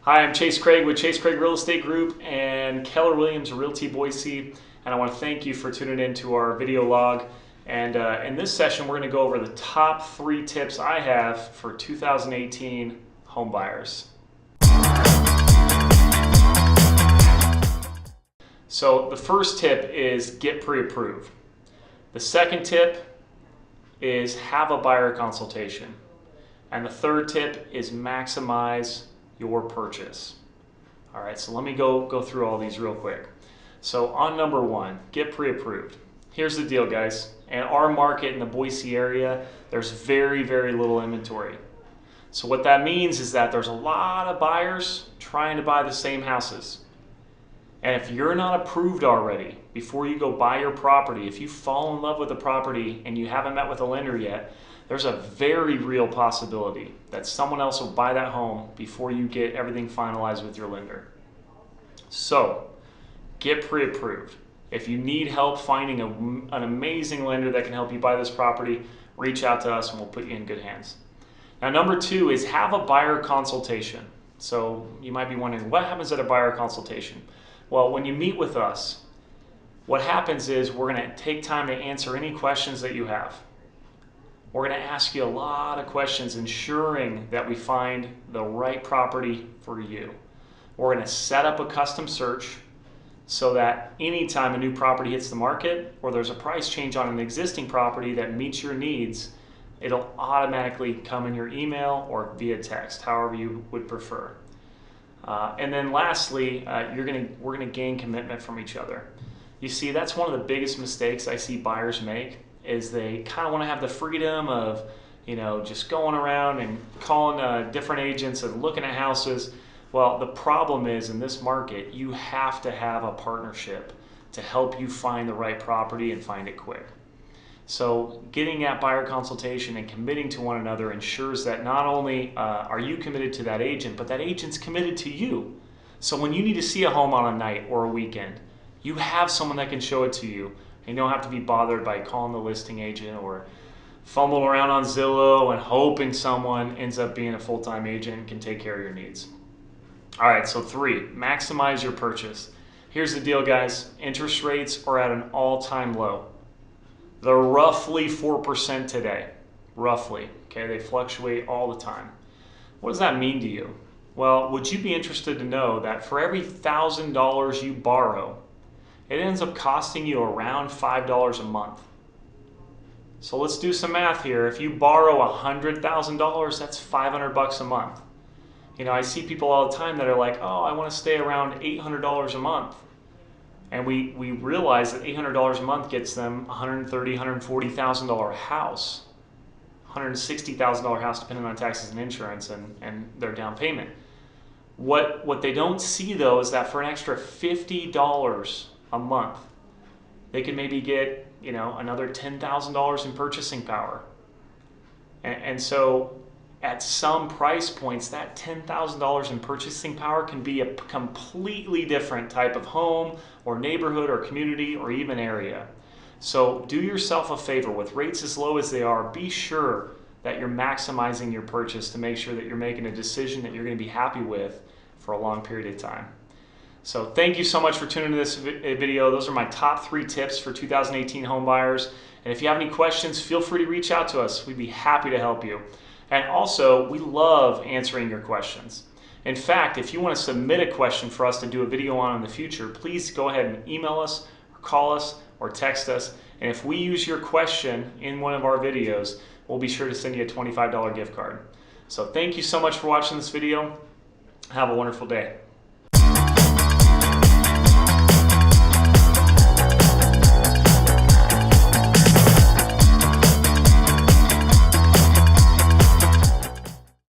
Hi, I'm Chase Craig with Chase Craig Real Estate Group and Keller Williams Realty Boise, and I want to thank you for tuning in to our video log. And in this session, we're going to go over the top 3 tips I have for 2018 home buyers. So the first tip is get pre-approved. The second tip is have a buyer consultation. And the third tip is maximize your purchase. All right, so let me go through all these real quick. So on number 1, get pre-approved. Here's the deal, guys. In our market in the Boise area, there's very, very little inventory. So what that means is that there's a lot of buyers trying to buy the same houses. And if you're not approved already, before you go buy your property, if you fall in love with the property and you haven't met with a lender yet, there's a very real possibility that someone else will buy that home before you get everything finalized with your lender. So, get pre-approved. If you need help finding an amazing lender that can help you buy this property, reach out to us and we'll put you in good hands. Now, number 2 is have a buyer consultation. So, you might be wondering, what happens at a buyer consultation? Well, when you meet with us, what happens is we're going to take time to answer any questions that you have. We're going to ask you a lot of questions, ensuring that we find the right property for you. We're going to set up a custom search so that anytime a new property hits the market or there's a price change on an existing property that meets your needs, it'll automatically come in your email or via text, however you would prefer. And then lastly, we're going to gain commitment from each other. You see, that's one of the biggest mistakes I see buyers make, is they kind of want to have the freedom of, just going around and calling different agents and looking at houses. Well, the problem is in this market, you have to have a partnership to help you find the right property and find it quick. So getting that buyer consultation and committing to one another ensures that not only are you committed to that agent, but that agent's committed to you. So when you need to see a home on a night or a weekend, you have someone that can show it to you. You don't have to be bothered by calling the listing agent or fumbling around on Zillow and hoping someone ends up being a full-time agent and can take care of your needs. All right, so 3, maximize your purchase. Here's the deal, guys. Interest rates are at an all-time low. They're roughly 4% today, roughly. Okay, they fluctuate all the time. What does that mean to you? Well, would you be interested to know that for every $1,000 you borrow, it ends up costing you around $5 a month? So let's do some math here. If you borrow $100,000, that's $500 a month. I see people all the time that are like, oh, I want to stay around $800 a month. And we realize that $800 a month gets them $130,000, $140,000 house, $160,000 house depending on taxes and insurance and their down payment. What they don't see though is that for an extra $50 a month, they can maybe get another $10,000 in purchasing power. And so at some price points, that $10,000 in purchasing power can be a completely different type of home or neighborhood or community or even area. So do yourself a favor. With rates as low as they are, be sure that you're maximizing your purchase to make sure that you're making a decision that you're going to be happy with for a long period of time. So thank you so much for tuning into this video. Those are my top 3 tips for 2018 home buyers. And if you have any questions, feel free to reach out to us. We'd be happy to help you. And also, we love answering your questions. In fact, if you want to submit a question for us to do a video on in the future, please go ahead and email us or call us or text us. And if we use your question in one of our videos, we'll be sure to send you a $25 gift card. So thank you so much for watching this video. Have a wonderful day.